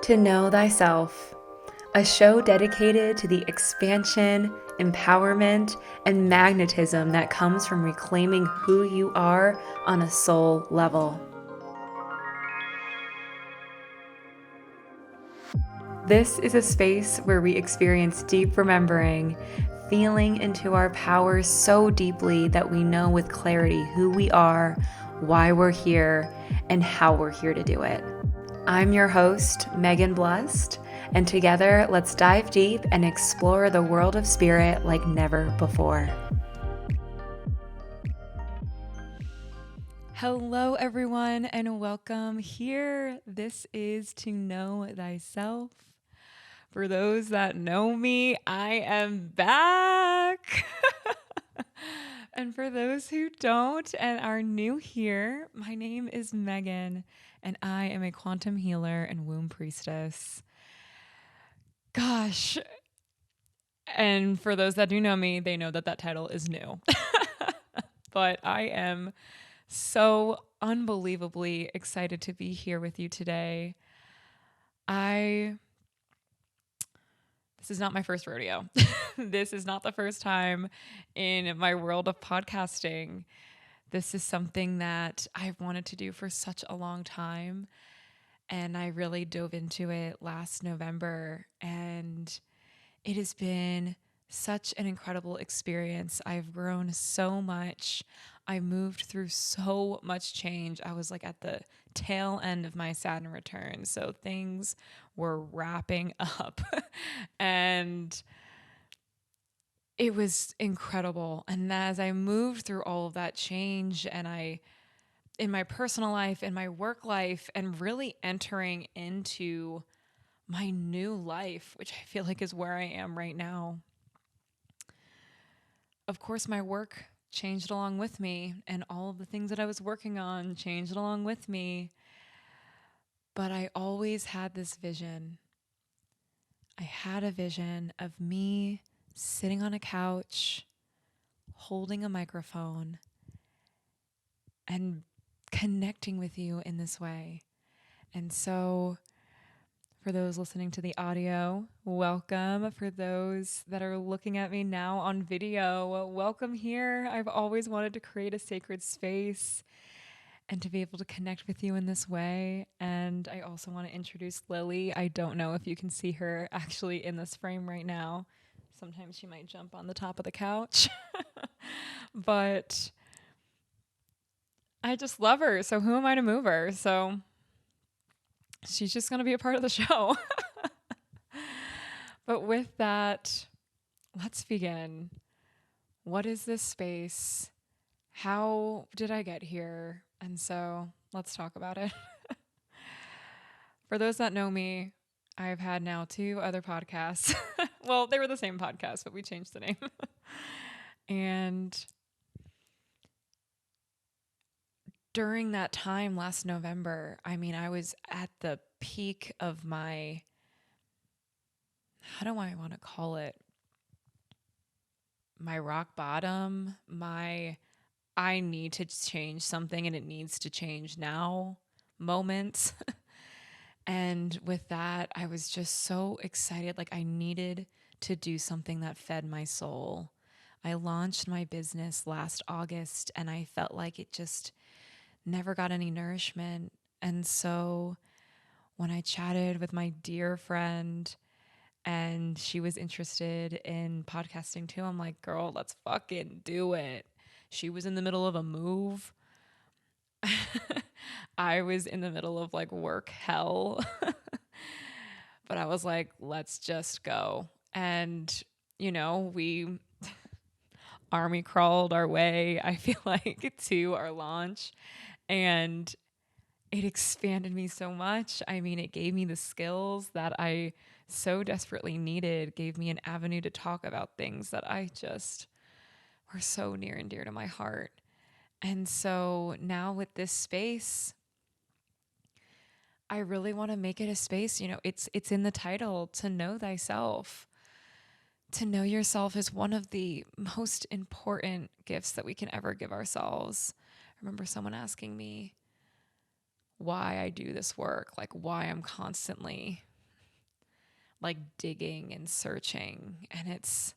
To Know Thyself, a show dedicated to the expansion, empowerment, and magnetism that comes from reclaiming who you are on a soul level. This is a space where we experience deep remembering, feeling into our powers so deeply that we know with clarity who we are, why we're here, and how we're here to do it. I'm your host, Megan Blessed, and together let's dive deep and explore the world of spirit like never before. Hello, everyone, and welcome here. This is To Know Thyself. For those that know me, I am back. And for those who don't and are new here, my name is Megan, and I am a quantum healer and womb priestess. Gosh. And for those that do know me, they know that that title is new. But I am so unbelievably excited to be here with you today. This is not my first rodeo. This is not the first time in my world of podcasting. This is something that I've wanted to do for such a long time. And I really dove into it last November. And it has been such an incredible experience. I've grown so much. I moved through so much change. I was like at the tail end of my Saturn return. So things were wrapping up and it was incredible. And as I moved through all of that change and in my personal life, in my work life, and really entering into my new life, which I feel like is where I am right now. Of course, my work changed along with me, and all of the things that I was working on changed along with me. But I always had this vision. I had a vision of me sitting on a couch, holding a microphone, and connecting with you in this way. And so, for those listening to the audio, welcome. For those that are looking at me now on video, welcome here. I've always wanted to create a sacred space and to be able to connect with you in this way. And I also want to introduce Lily. I don't know if you can see her actually in this frame right now. Sometimes she might jump on the top of the couch. But I just love her. So who am I to move her? So she's just going to be a part of the show. But with that, let's begin. What is this space? How did I get here? And so let's talk about it. For those that know me, I've had now 2 other podcasts. Well, they were the same podcast, but we changed the name. And during that time last November, I was at the peak of my, how do I want to call it? My rock bottom, I need to change something and it needs to change now moments. And with that, I was just so excited. Like I needed to do something that fed my soul. I launched my business last August and I felt like it just never got any nourishment. And so when I chatted with my dear friend and she was interested in podcasting too, I'm like, girl, let's fucking do it. She was in the middle of a move. I was in the middle of like work hell. But I was like, let's just go. And, we army crawled our way, I feel like, to our launch. And it expanded me so much. It gave me the skills that I so desperately needed, gave me an avenue to talk about things that I just were so near and dear to my heart. And so now with this space, I really want to make it a space, it's in the title, To Know Thyself. To know yourself is one of the most important gifts that we can ever give ourselves. I remember someone asking me why I do this work, like why I'm constantly like digging and searching. And it's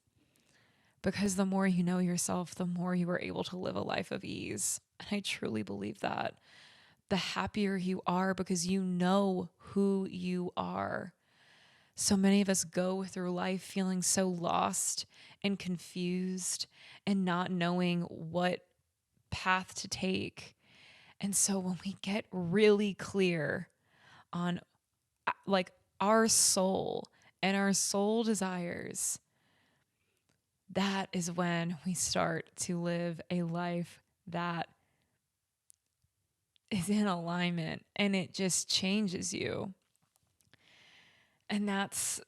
because the more you know yourself, the more you are able to live a life of ease. And I truly believe that. The happier you are because you know who you are. So many of us go through life feeling so lost and confused and not knowing what path to take. And so when we get really clear on like our soul and our soul desires, that is when we start to live a life that is in alignment, and it just changes you. And that's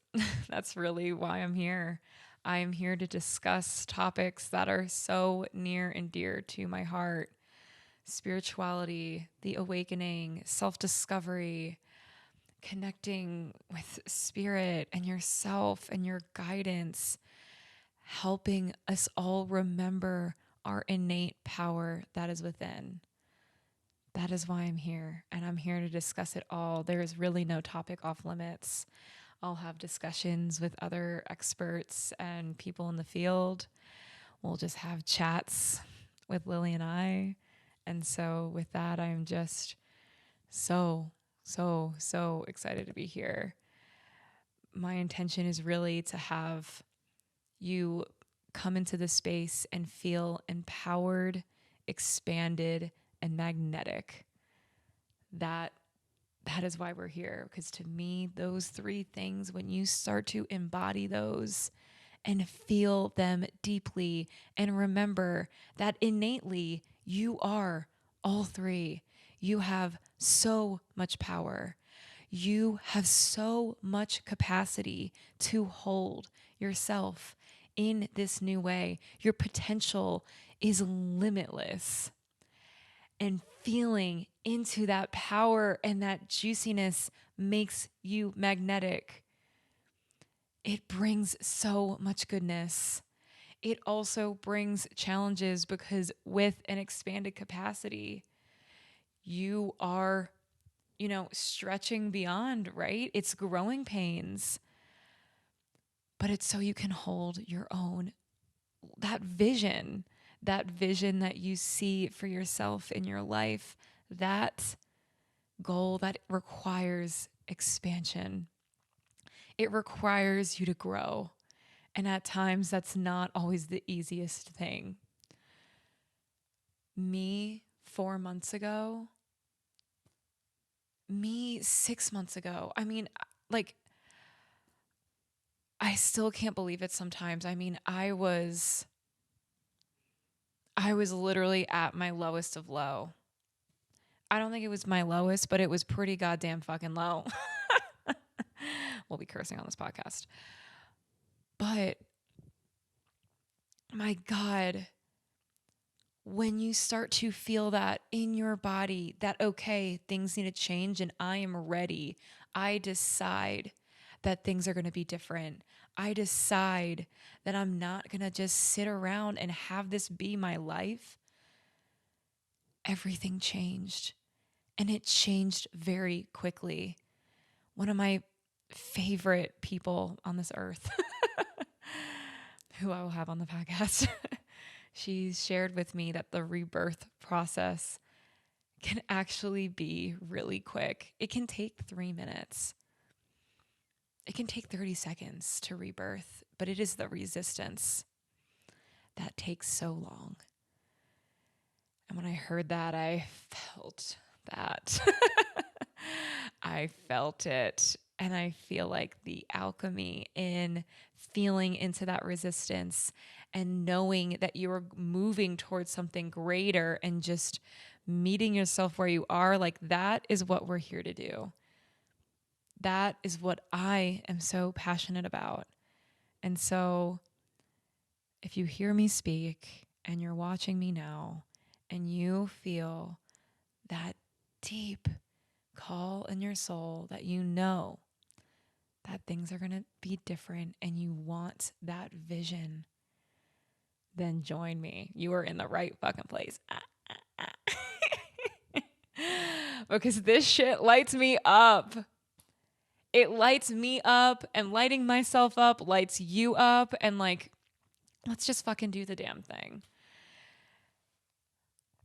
really why I'm here. I am here to discuss topics that are so near and dear to my heart: spirituality, the awakening, self-discovery, connecting with spirit and yourself and your guidance, helping us all remember our innate power that is within. That is why I'm here, and I'm here to discuss it all. There is really no topic off limits. I'll have discussions with other experts and people in the field. We'll just have chats with Lily and I. And so, with that, I'm just so excited to be here. My intention is really to have you come into this space and feel empowered, expanded, and magnetic. That is why we're here. Because to me, those three things, when you start to embody those and feel them deeply and remember that innately you are all three, you have so much power. You have so much capacity to hold yourself in this new way. Your potential is limitless. And feeling into that power and that juiciness makes you magnetic. It brings so much goodness. It also brings challenges because with an expanded capacity, you are, stretching beyond, right? It's growing pains, but it's so you can hold your own, that vision that you see for yourself in your life, that goal that requires expansion. It requires you to grow. And at times, that's not always the easiest thing. Me 4 months ago, me 6 months ago, I still can't believe it sometimes. I was literally at my lowest of low. I don't think it was my lowest, but it was pretty goddamn fucking low. We'll be cursing on this podcast. But my God, when you start to feel that in your body, that, okay, things need to change and I am ready. I decide that things are going to be different. I decide that I'm not going to just sit around and have this be my life. Everything changed, and it changed very quickly. One of my favorite people on this earth, who I will have on the podcast, she's shared with me that the rebirth process can actually be really quick. It can take 3 minutes. It can take 30 seconds to rebirth, but it is the resistance that takes so long. And when I heard that, I felt that. I felt it. And I feel like the alchemy in feeling into that resistance and knowing that you are moving towards something greater and just meeting yourself where you are, like that is what we're here to do. That is what I am so passionate about. And so if you hear me speak and you're watching me now and you feel that deep call in your soul that you know that things are going to be different and you want that vision, then join me. You are in the right fucking place. Because this shit lights me up. it lights me up, and lighting myself up lights you up, and like, let's just fucking do the damn thing.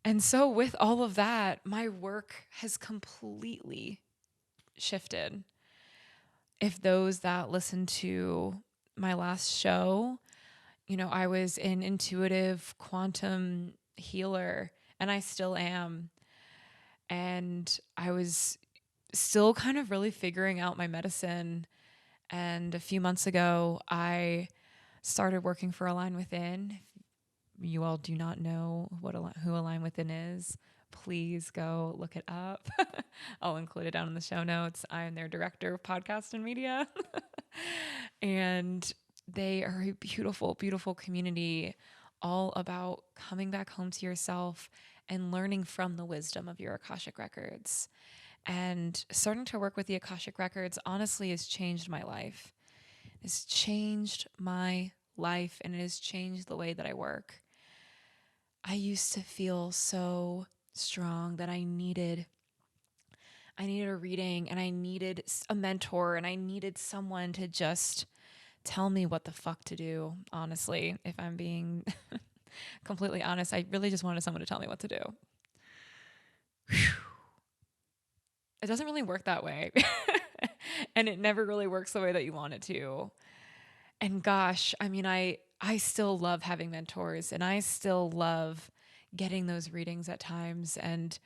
And so with all of that, my work has completely shifted. If those that listen to my last show, I was an intuitive quantum healer, and I still am. And I was still kind of really figuring out my medicine. And a few months ago, I started working for Align Within. If you all do not know who Align Within is, please go look it up. I'll include it down in the show notes. I'm their director of podcast and media. And they are a beautiful, beautiful community, all about coming back home to yourself and learning from the wisdom of your Akashic records. And starting to work with the Akashic records honestly has changed my life. It's changed my life, and it has changed the way that I work. I used to feel so strong that I needed a reading, and I needed a mentor, and I needed someone to just tell me what the fuck to do. Honestly, if I'm being completely honest, I really just wanted someone to tell me what to do. It doesn't really work that way. And it never really works the way that you want it to. And gosh, I mean, I still love having mentors, and I still love getting those readings at times and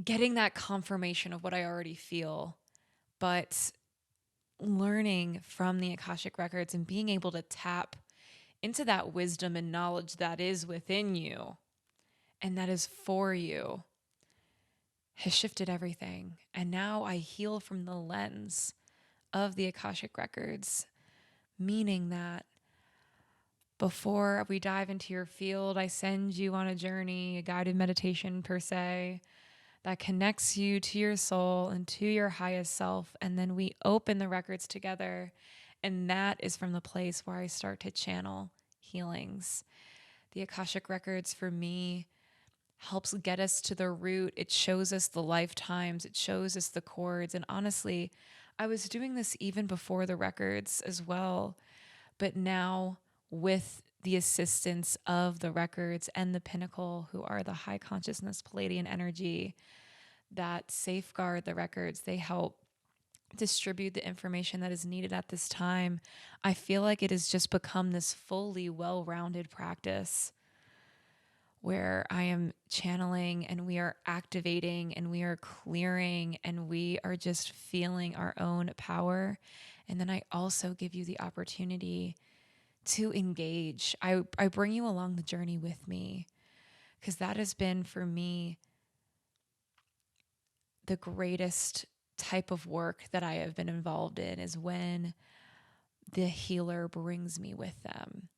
getting that confirmation of what I already feel. But learning from the Akashic records and being able to tap into that wisdom and knowledge that is within you and that is for you has shifted everything. And now I heal from the lens of the Akashic records, meaning that before we dive into your field, I send you on a journey, a guided meditation per se, that connects you to your soul and to your highest self. And then we open the records together. And that is from the place where I start to channel healings. The Akashic records for me helps get us to the root. It shows us the lifetimes. It shows us the chords. And honestly, I was doing this even before the records as well. But now, with the assistance of the records and the pinnacle, who are the high consciousness Palladian energy that safeguard the records, they help distribute the information that is needed at this time. I feel like it has just become this fully well-rounded practice where I am channeling and we are activating and we are clearing and we are just feeling our own power. And then I also give you the opportunity to engage. I bring you along the journey with me, because that has been for me the greatest type of work that I have been involved in, is when the healer brings me with them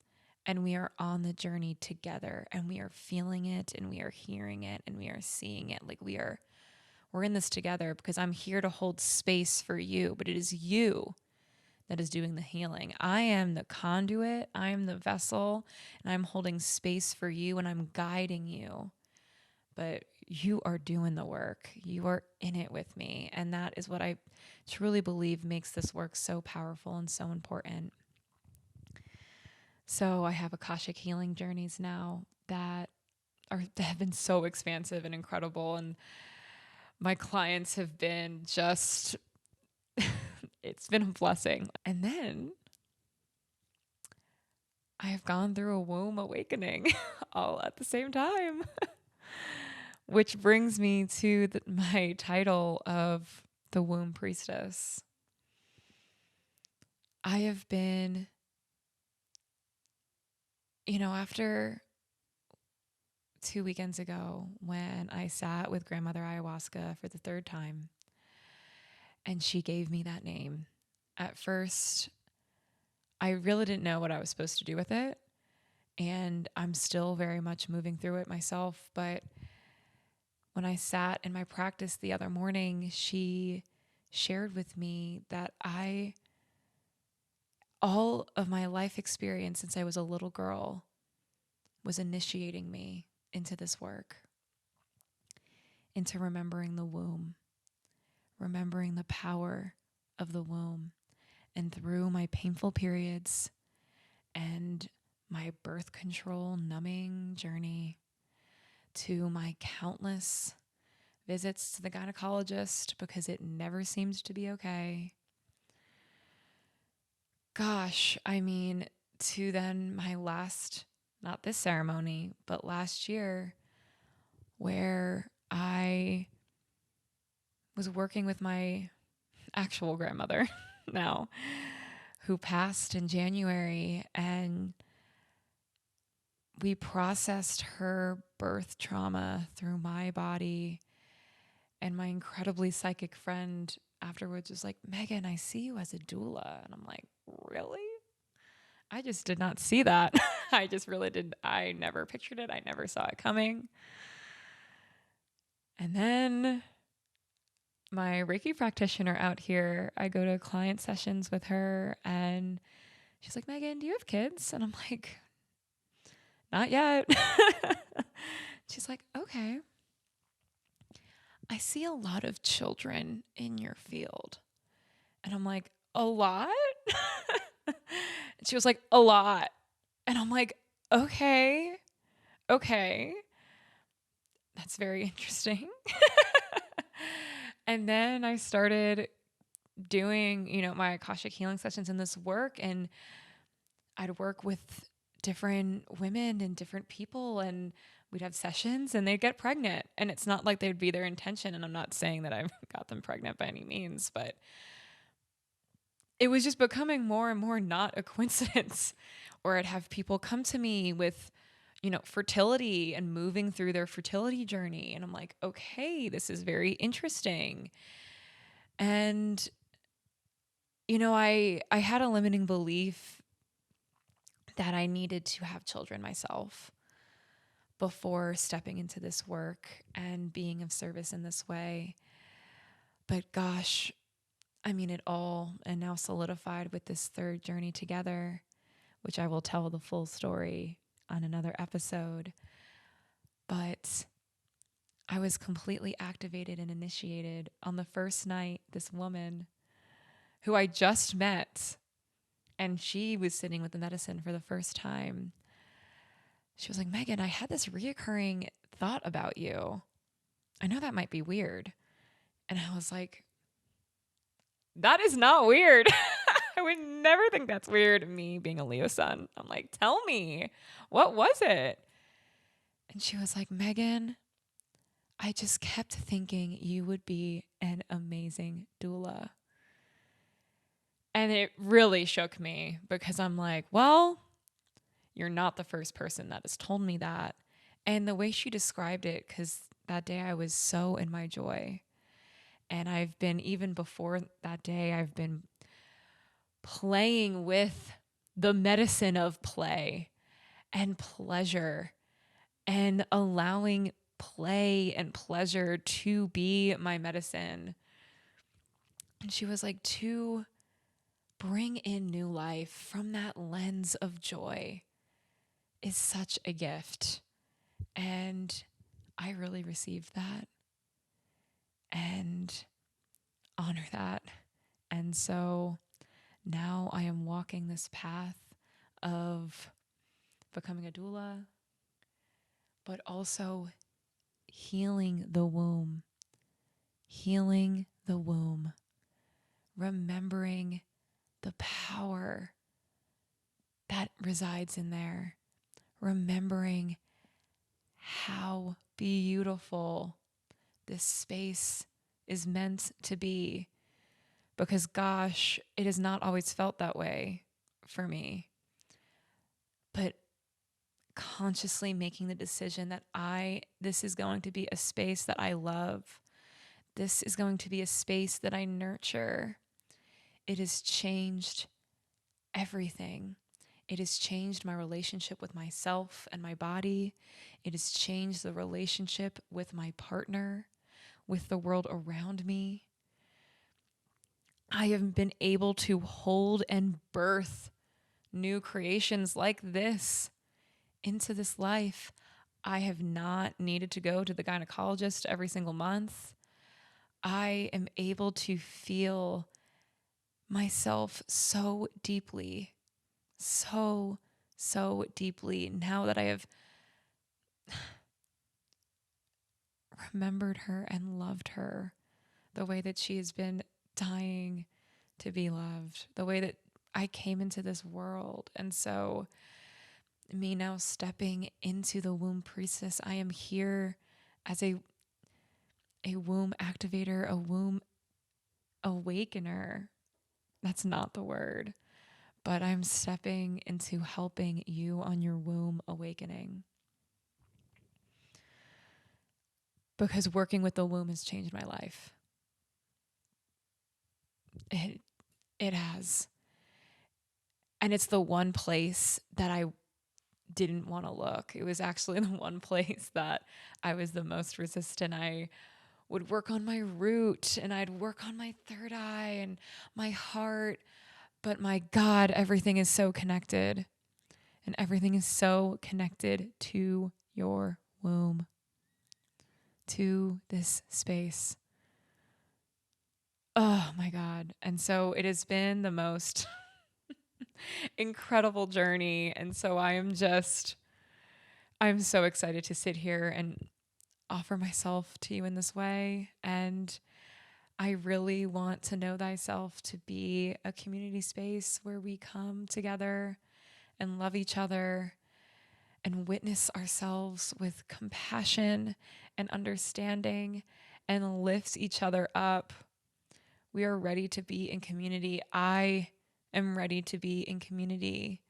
and we are on the journey together and we are feeling it and we are hearing it and we are seeing it. Like we're in this together, because I'm here to hold space for you, but it is you that is doing the healing. I am the conduit, I am the vessel, and I'm holding space for you and I'm guiding you. But you are doing the work. You are in it with me. And that is what I truly believe makes this work so powerful and so important. So I have Akashic healing journeys now that have been so expansive and incredible. And my clients have been just, it's been a blessing. And then I have gone through a womb awakening all at the same time. Which brings me to my title of the Womb Priestess. I have been, after 2 weekends ago when I sat with Grandmother Ayahuasca for the third time, and she gave me that name. At first, I really didn't know what I was supposed to do with it, and I'm still very much moving through it myself, but when I sat in my practice the other morning, she shared with me that all of my life experience since I was a little girl was initiating me into this work, into remembering the womb, remembering the power of the womb and through my painful periods and my birth control numbing journey to my countless visits to the gynecologist because it never seemed to be okay. Gosh, I mean, to then my last, not this ceremony, but last year, where I was working with my actual grandmother now, who passed in January, and we processed her birth trauma through my body. And my incredibly psychic friend afterwards was like, Megan, I see you as a doula. And I'm like, really? I just did not see that. I just really did. I never pictured it. I never saw it coming. And then my Reiki practitioner out here, I go to client sessions with her and she's like, Megan, do you have kids? And I'm like, not yet. She's like, okay. I see a lot of children in your field. And I'm like, a lot? And she was like, a lot. And I'm like, okay. That's very interesting. And then I started doing, my Akashic healing sessions in this work, and I'd work with different women and different people, and we'd have sessions and they'd get pregnant. And it's not like they'd be their intention. And I'm not saying that I've got them pregnant by any means, but it was just becoming more and more not a coincidence. Or I'd have people come to me with, fertility and moving through their fertility journey. And I'm like, okay, this is very interesting. And, I had a limiting belief that I needed to have children myself before stepping into this work and being of service in this way. But gosh, it all and now solidified with this third journey together, which I will tell the full story on another episode. But I was completely activated and initiated on the first night. This woman who I just met, and she was sitting with the medicine for the first time. She was like, Megan, I had this reoccurring thought about you. I know that might be weird. And I was like, that is not weird. I would never think that's weird, me being a Leo sun. I'm like, tell me, what was it? And she was like, Megan, I just kept thinking you would be an amazing doula. And it really shook me because I'm like, well, you're not the first person that has told me that. And the way she described it, because that day I was so in my joy. And I've been, even before that day, I've been playing with the medicine of play and pleasure and allowing play and pleasure to be my medicine. And she was like, to bring in new life from that lens of joy is such a gift. And I really received that and honor that. And so now I am walking this path of becoming a doula, but also healing the womb, remembering the power that resides in there, remembering how beautiful this space is meant to be. Because gosh, it has not always felt that way for me. But consciously making the decision that this is going to be a space that I love. This is going to be a space that I nurture. It has changed everything. It has changed my relationship with myself and my body. It has changed the relationship with my partner, with the world around me. I have been able to hold and birth new creations like this into this life. I have not needed to go to the gynecologist every single month. I am able to feel myself so deeply, so, so deeply now that I have remembered her and loved her the way that she has been dying to be loved, the way that I came into this world. And so, me now stepping into the womb priestess, I am here as a womb activator, a womb awakener. That's not the word, but I'm stepping into helping you on your womb awakening. Because working with the womb has changed my life. It has. And it's the one place that I didn't want to look. It was actually the one place that I was the most resistant. I would work on my root and I'd work on my third eye and my heart. But my God, everything is so connected. And everything is so connected to your womb, to this space. Oh my God. And so it has been the most incredible journey. And so I'm so excited to sit here and offer myself to you in this way. And I really want To Know Thyself to be a community space where we come together and love each other and witness ourselves with compassion and understanding and lift each other up. We are ready to be in community. I am ready to be in community,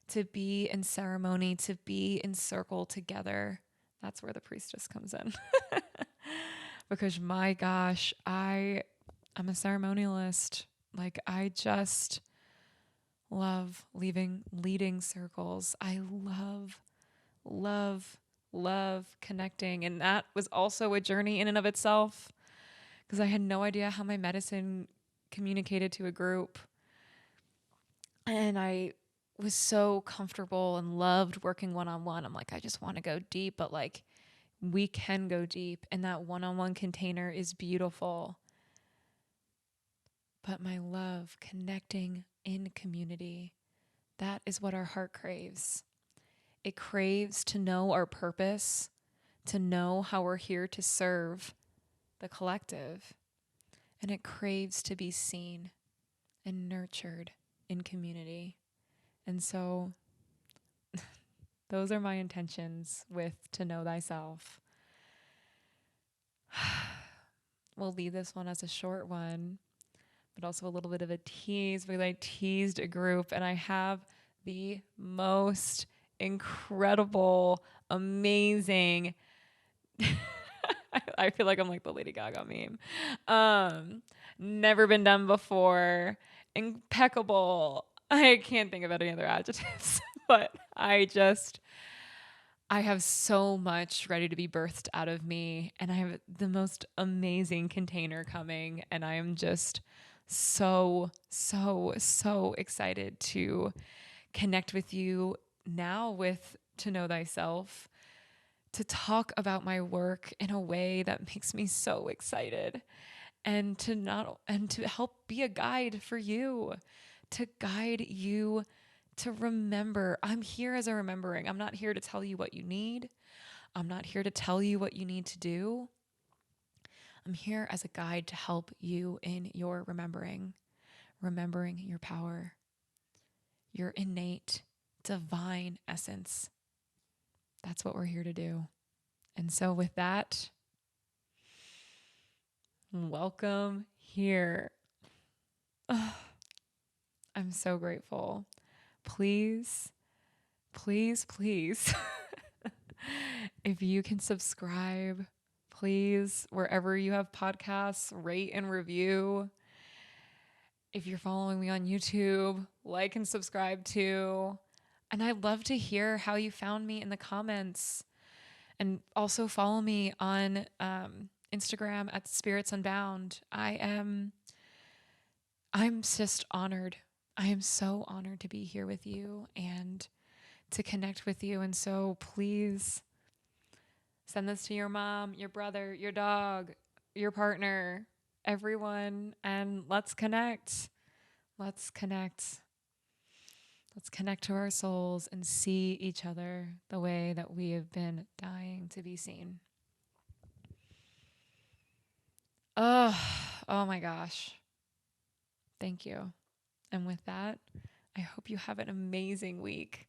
to be in ceremony, to be in circle together. That's where the priestess comes in. Because my gosh, I'm a ceremonialist. Like I just love leading circles. I love connecting. And that was also a journey in and of itself because I had no idea how my medicine communicated to a group. And I was so comfortable and loved working one-on-one. I'm like, I just want to go deep, but like we can go deep and that one-on-one container is beautiful. But my love, connecting in community, that is what our heart craves. It craves to know our purpose, to know how we're here to serve the collective. And it craves to be seen and nurtured in community. And so those are my intentions with To Know Thyself. We'll leave this one as a short one, but also a little bit of a tease because I teased a group and I have the most incredible, amazing I feel like I'm like the Lady Gaga meme. Never been done before. Impeccable. I can't think of any other adjectives, but I have so much ready to be birthed out of me, and I have the most amazing container coming, and I am just so, so, so excited to connect with you now with To Know Thyself, to talk about my work in a way that makes me so excited, and to help be a guide for you, to guide you to remember. I'm here as a remembering. I'm not here to tell you what you need. I'm not here to tell you what you need to do. I'm here as a guide to help you in your remembering your power, your innate divine essence. That's what we're here to do. And so with that, welcome here. Oh, I'm so grateful. Please, please, please, if you can subscribe, please, wherever you have podcasts, rate and review. If you're following me on YouTube, like and subscribe too. And I'd love to hear how you found me in the comments. And also follow me on Instagram at Spirits Unbound. I'm just honored. I am so honored to be here with you and to connect with you. And so please send this to your mom, your brother, your dog, your partner, everyone, and let's connect. Let's connect. Let's connect to our souls and see each other the way that we have been dying to be seen. Oh, oh my gosh. Thank you. And with that, I hope you have an amazing week,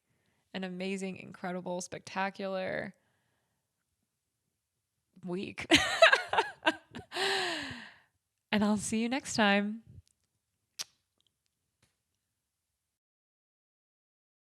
an amazing, incredible, spectacular week. And I'll see you next time.